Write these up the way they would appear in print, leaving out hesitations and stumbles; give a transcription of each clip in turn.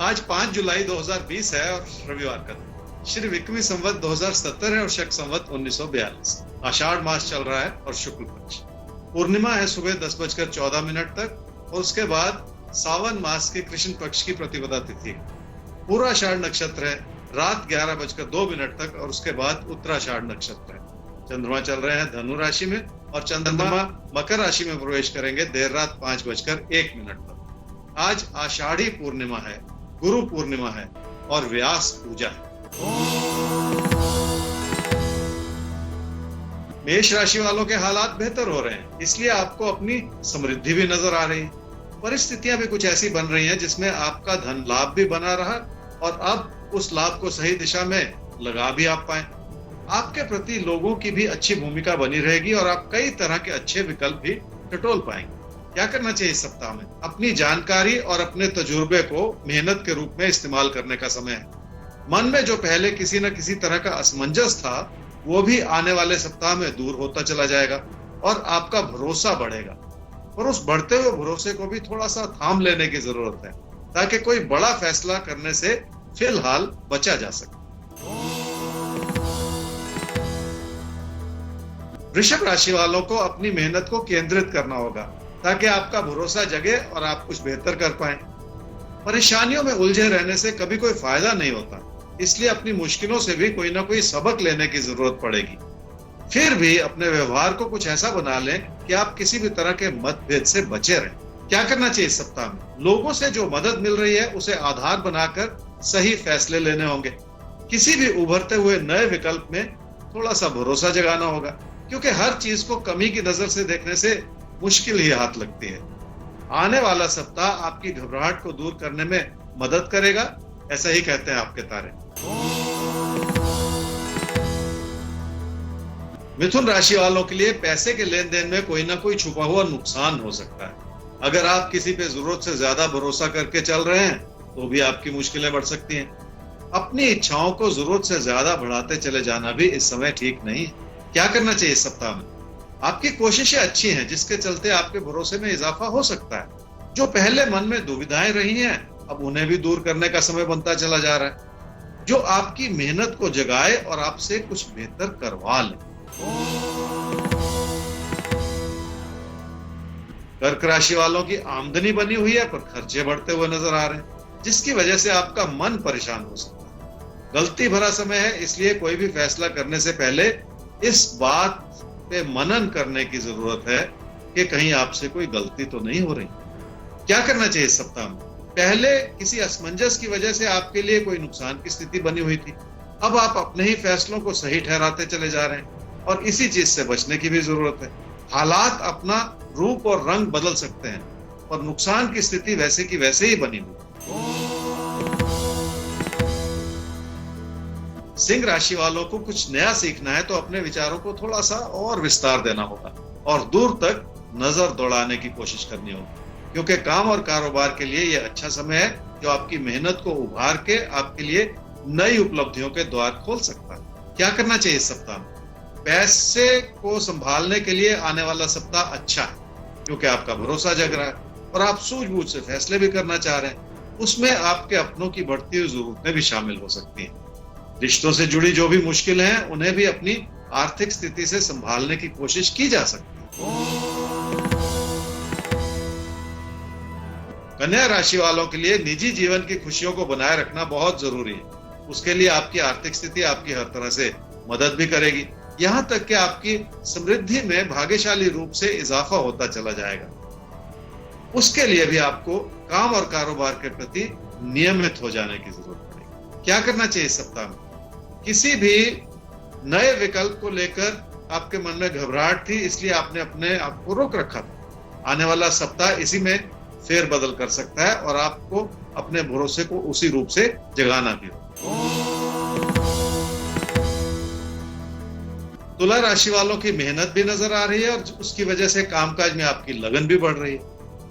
आज 5 जुलाई 2020 है और रविवार का दिन। श्री विक्रमी संवत 2070 है और शक संवत 1942। आषाढ़ मास चल रहा है और शुक्ल पक्ष। पूर्णिमा है सुबह 10:14 तक और उसके बाद सावन मास के कृष्ण पक्ष की प्रतिपदा तिथि है। पूर्वाषाढ़ नक्षत्र है रात 11:02 तक और उसके बाद उत्तराषाढ़ नक्षत्र है। चंद्रमा चल रहे हैं धनु राशि में और चंद्रमा मकर राशि में प्रवेश करेंगे देर रात 5:01 पर। आज आषाढ़ी पूर्णिमा है, गुरु पूर्णिमा है और व्यास पूजा है। मेष राशि वालों के हालात बेहतर हो रहे हैं, इसलिए आपको अपनी समृद्धि भी नजर आ रही है। परिस्थितियां भी कुछ ऐसी बन रही हैं जिसमें आपका धन लाभ भी बना रहा और अब उस लाभ को सही दिशा में लगा भी आप पाए। आपके प्रति लोगों की भी अच्छी भूमिका बनी रहेगी और आप कई तरह के अच्छे विकल्प भी टटोल पाएंगे। क्या करना चाहिए इस सप्ताह में? अपनी जानकारी और अपने तजुर्बे को मेहनत के रूप में इस्तेमाल करने का समय है। मन में जो पहले किसी न किसी तरह का असमंजस था वो भी आने वाले सप्ताह में दूर होता चला जाएगा और आपका भरोसा बढ़ेगा। और उस बढ़ते हुए भरोसे को भी थोड़ा सा थाम लेने की जरूरत है ताकि कोई बड़ा फैसला करने से फिलहाल बचा जा सके। वृषभ राशि वालों को अपनी मेहनत को केंद्रित करना होगा ताकि आपका भरोसा जगे और आप कुछ बेहतर कर पाएं। परेशानियों में उलझे रहने से कभी कोई फायदा नहीं होता, इसलिए अपनी मुश्किलों से भी कोई ना कोई सबक लेने की जरूरत पड़ेगी। फिर भी अपने व्यवहार को कुछ ऐसा बना लें कि आप किसी भी तरह के मतभेद से बचे रहें। क्या करना चाहिए इस सप्ताह में? लोगों से जो मदद मिल रही है उसे आधार बनाकर सही फैसले लेने होंगे। किसी भी उभरते हुए नए विकल्प में थोड़ा सा भरोसा जगाना होगा, क्योंकि हर चीज को कमी की नजर से देखने से मुश्किल ही हाथ लगती है। आने वाला सप्ताह आपकी घबराहट को दूर करने में मदद करेगा, ऐसा ही कहते हैं आपके तारे। मिथुन राशि वालों के लिए पैसे के लेन देन में कोई ना कोई छुपा हुआ नुकसान हो सकता है। अगर आप किसी पे जरूरत से ज्यादा भरोसा करके चल रहे हैं तो भी आपकी मुश्किलें बढ़ सकती हैं। अपनी इच्छाओं को जरूरत से ज्यादा बढ़ाते चले जाना भी इस समय ठीक नहीं है। क्या करना चाहिए इस सप्ताह में? आपकी कोशिशें अच्छी हैं जिसके चलते आपके भरोसे में इजाफा हो सकता है। जो पहले मन में दुविधाएं रही हैं अब उन्हें भी दूर करने का समय बनता चला जा रहा है, जो आपकी मेहनत को जगाए और आपसे कुछ बेहतर करवा ले। कर्क राशि वालों की आमदनी बनी हुई है पर खर्चे बढ़ते हुए नजर आ रहे हैं, जिसकी वजह से आपका मन परेशान हो सकता है। गलती भरा समय है, इसलिए कोई भी फैसला करने से पहले इस बात पे मनन करने की जरूरत है कि कहीं आपसे कोई गलती तो नहीं हो रही। क्या करना चाहिए इस सप्ताह में? पहले किसी असमंजस की वजह से आपके लिए कोई नुकसान की स्थिति बनी हुई थी, अब आप अपने ही फैसलों को सही ठहराते चले जा रहे हैं और इसी चीज से बचने की भी जरूरत है। हालात अपना रूप और रंग बदल सकते हैं और नुकसान की स्थिति वैसे की वैसे ही बनी हुई। सिंह राशि वालों को कुछ नया सीखना है तो अपने विचारों को थोड़ा सा और विस्तार देना होगा और दूर तक नजर दौड़ाने की कोशिश करनी होगी, क्योंकि काम और कारोबार के लिए यह अच्छा समय है जो आपकी मेहनत को उभार के आपके लिए नई उपलब्धियों के द्वार खोल सकता है। क्या करना चाहिए इस सप्ताह में? पैसे को संभालने के लिए आने वाला सप्ताह अच्छा है, क्योंकि आपका भरोसा जग रहा है और आप सूझबूझ से फैसले भी करना चाह रहे हैं। उसमें आपके अपनों की बढ़ती हुई जरूरतें भी शामिल हो सकती हैं। रिश्तों से जुड़ी जो भी मुश्किल हैं उन्हें भी अपनी आर्थिक स्थिति से संभालने की कोशिश की जा सकती है। कन्या राशि वालों के लिए निजी जीवन की खुशियों को बनाए रखना बहुत जरूरी है। उसके लिए आपकी आर्थिक स्थिति आपकी हर तरह से मदद भी करेगी, यहाँ तक कि आपकी समृद्धि में भाग्यशाली रूप से इजाफा होता चला जाएगा। उसके लिए भी आपको काम और कारोबार के प्रति नियमित हो जाने की जरूरत पड़ेगी। क्या करना चाहिए इस सप्ताह में? किसी भी नए विकल्प को लेकर आपके मन में घबराहट थी, इसलिए आपने अपने आप को रोक रखा था। आने वाला सप्ताह इसी में फेर बदल कर सकता है और आपको अपने भरोसे को उसी रूप से जगाना भी होगा। तुला राशि वालों की मेहनत भी नजर आ रही है और उसकी वजह से कामकाज में आपकी लगन भी बढ़ रही है।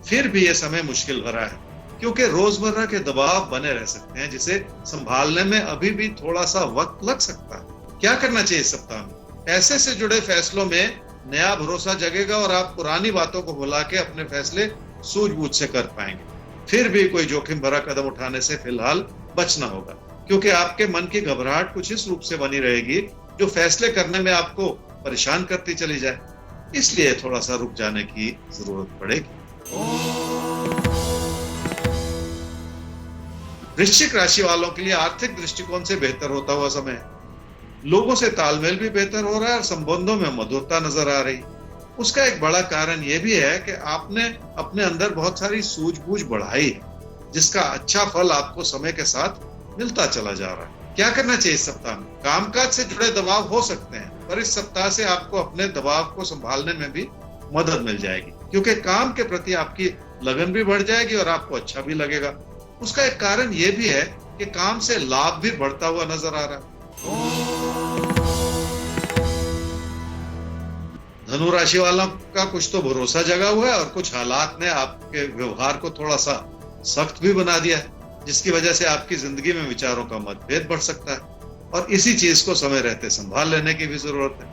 फिर भी यह समय मुश्किल भरा है, क्योंकि रोजमर्रा के दबाव बने रह सकते हैं जिसे संभालने में अभी भी थोड़ा सा वक्त लग सकता है। क्या करना चाहिए इस सप्ताह में? पैसे से जुड़े फैसलों में नया भरोसा जगेगा और आप पुरानी बातों को भुला के अपने फैसले सूझबूझ से कर पाएंगे। फिर भी कोई जोखिम भरा कदम उठाने से फिलहाल बचना होगा, क्योंकि आपके मन की घबराहट कुछ इस रूप से बनी रहेगी जो फैसले करने में आपको परेशान करती चली जाए। इसलिए थोड़ा सा रुक जाने की जरूरत पड़ेगी। वृश्चिक राशि वालों के लिए आर्थिक दृष्टिकोण से बेहतर होता हुआ समय है। लोगों से तालमेल भी बेहतर हो रहा है और संबंधों में मधुरता नजर आ रही। उसका एक बड़ा कारण यह भी है कि आपने अपने अंदर बहुत सारी सूझबूझ बढ़ाई है, जिसका अच्छा फल आपको समय के साथ मिलता चला जा रहा है। क्या करना चाहिए इस सप्ताह में? कामकाज से जुड़े दबाव हो सकते हैं, पर इस सप्ताह से आपको अपने दबाव को संभालने में भी मदद मिल जाएगी, क्योंकि काम के प्रति आपकी लगन भी बढ़ जाएगी और आपको अच्छा भी लगेगा। उसका एक कारण यह भी है कि काम से लाभ भी बढ़ता हुआ नजर आ रहा है। धनु राशि वालों का कुछ तो भरोसा जगा हुआ है और कुछ हालात ने आपके व्यवहार को थोड़ा सा सख्त भी बना दिया है, जिसकी वजह से आपकी जिंदगी में विचारों का मतभेद बढ़ सकता है और इसी चीज को समय रहते संभाल लेने की भी जरूरत है।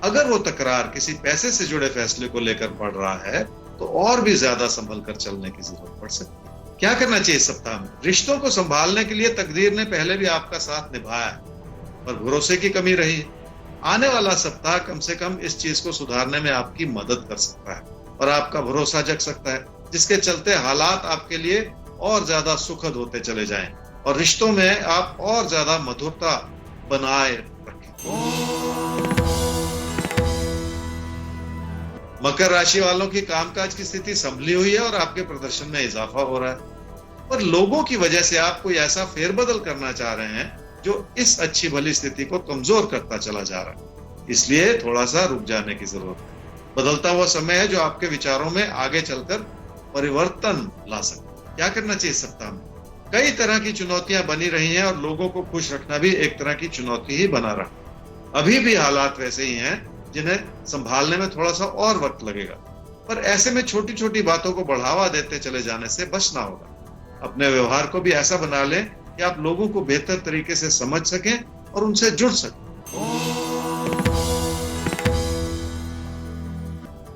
अगर वो तकरार किसी पैसे से जुड़े फैसले को लेकर पड़ रहा है तो और भी ज्यादा संभल कर चलने की जरूरत पड़ सकती है। क्या करना चाहिए इस सप्ताह में? रिश्तों को संभालने के लिए तकदीर ने पहले भी आपका साथ निभाया है, पर भरोसे की कमी रही है। आने वाला सप्ताह कम से कम इस चीज को सुधारने में आपकी मदद कर सकता है और आपका भरोसा जग सकता है, जिसके चलते हालात आपके लिए और ज्यादा सुखद होते चले जाएं और रिश्तों में आप और ज्यादा मधुरता बनाए रखें। मकर राशि वालों की कामकाज की स्थिति संभली हुई है और आपके प्रदर्शन में इजाफा हो रहा है, पर लोगों की वजह से आप कोई ऐसा फेरबदल करना चाह रहे हैं जो इस अच्छी भली स्थिति को कमजोर करता चला जा रहा है। इसलिए थोड़ा सा रुक जाने की जरूरत है। बदलता हुआ समय है जो आपके विचारों में आगे चलकर परिवर्तन ला सकता है। क्या करना चाहिए इस सप्ताह में? कई तरह की चुनौतियां बनी रही हैं और लोगों को खुश रखना भी एक तरह की चुनौती ही बना रहा। अभी भी हालात वैसे ही हैं जिन्हें संभालने में थोड़ा सा और वक्त लगेगा, पर ऐसे में छोटी छोटी बातों को बढ़ावा देते चले जाने से बचना होगा। अपने व्यवहार को भी ऐसा बना लें कि आप लोगों को बेहतर तरीके से समझ सकें और उनसे जुड़ सकें।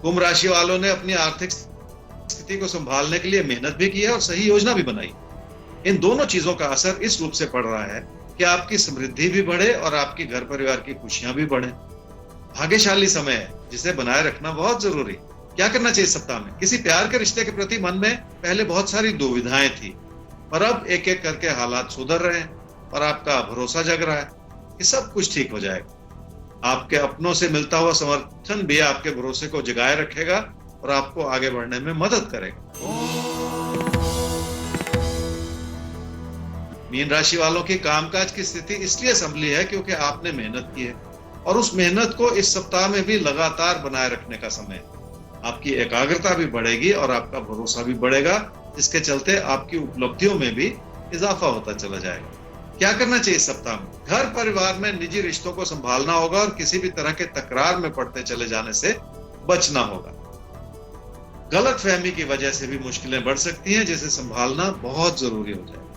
कुंभ राशि वालों ने अपनी आर्थिक स्थिति को संभालने के लिए मेहनत भी की है और सही योजना भी बनाई। इन दोनों चीजों का असर इस रूप से पड़ रहा है कि आपकी समृद्धि भी बढ़े और आपकी घर परिवार की खुशियां भी बढ़े। भाग्यशाली समय है जिसे बनाए रखना बहुत जरूरी। क्या करना चाहिए इस सप्ताह में? किसी प्यार के रिश्ते के प्रति मन में पहले बहुत सारी दुविधाएं थी, पर अब एक एक करके हालात सुधर रहे हैं और आपका भरोसा जग रहा है कि सब कुछ ठीक हो जाएगा। आपके अपनों से मिलता हुआ समर्थन भी आपके भरोसे को जगाए रखेगा और आपको आगे बढ़ने में मदद करेगा। मीन राशि वालों की कामकाज की स्थिति इसलिए संभली है क्योंकि आपने मेहनत की है और उस मेहनत को इस सप्ताह में भी लगातार बनाए रखने का समय है। आपकी एकाग्रता भी बढ़ेगी और आपका भरोसा भी बढ़ेगा, जिसके चलते आपकी उपलब्धियों में भी इजाफा होता चला जाएगा। क्या करना चाहिए इस सप्ताह में? घर परिवार में निजी रिश्तों को संभालना होगा और किसी भी तरह के तकरार में पड़ते चले जाने से बचना होगा। गलतफहमी की वजह से भी मुश्किलें बढ़ सकती हैं, जिसे संभालना बहुत जरूरी हो जाएगा।